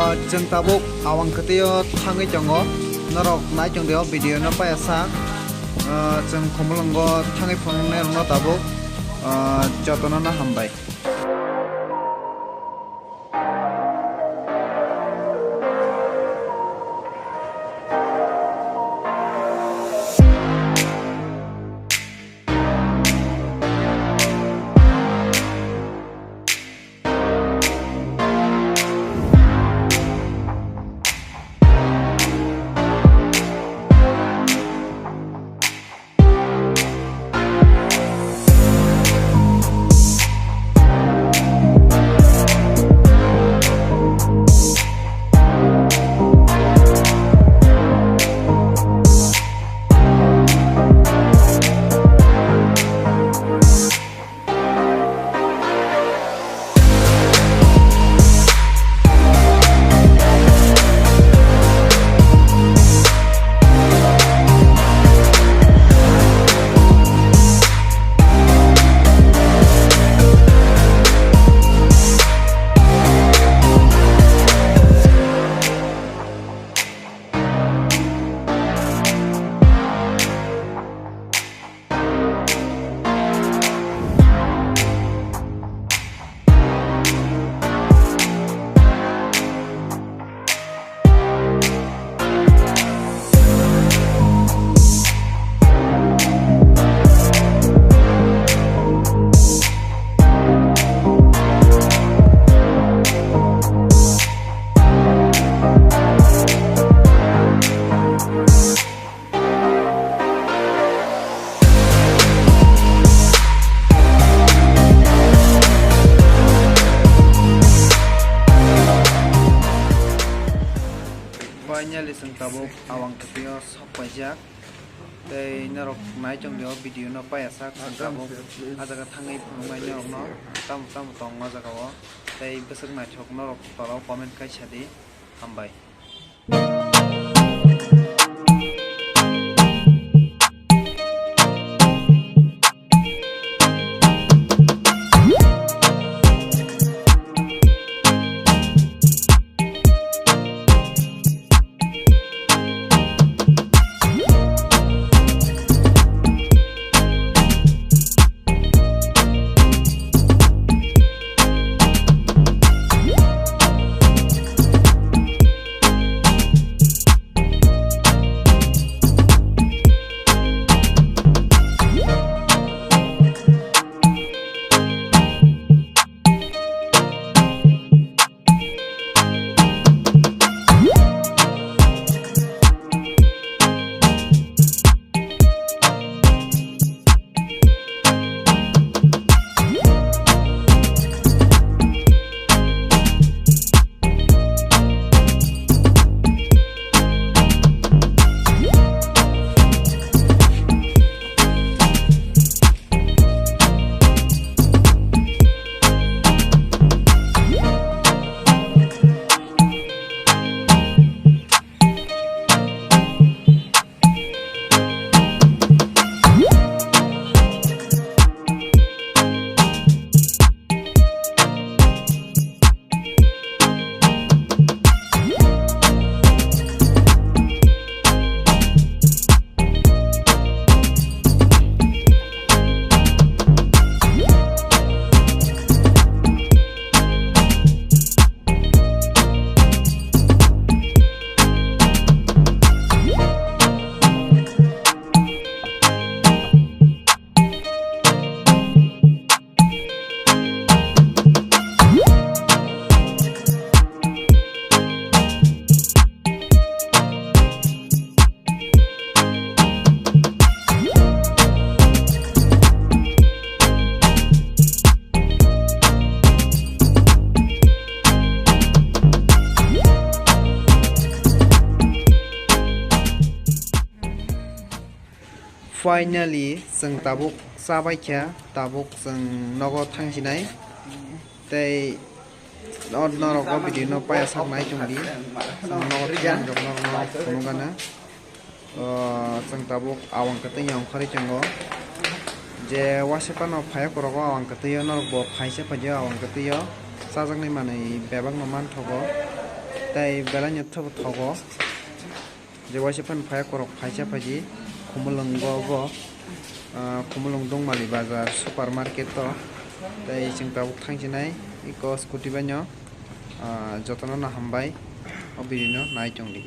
Jeng tabuk awang ketio tangi jongo norok nai jong deo video no pa asa jeng khwmwlwng tangi phone no tabuk jotono na hambai. Finally sing tabuk awang ketio sok pajak tei norok nai jong deo video no pa asa sing tabuk ajaga thangai phangmai norok no tam tong ajaga o tei besok nai thok norok tolo comment kai sadi hambai. Finally sing tabuk sabai kya tabuk sing nogo thangsinai tei norok video no pa sak nai chungdi nogo tian jok norok phunugana sing tabuk awang kete yang khari chango je wasepa no phaya korogo awang kete yo norok bo phaise paje awang kete yo sajak ni manai bebak no man thogo tai belanya thogo je waise phan phaya korok phaisa phaji khwmwlwng go khwmwlwng dongmali bazar supermarket to tai chwng tabuk thangsinai iko scooty bai no jotono no hambai o biri no nai chongdi.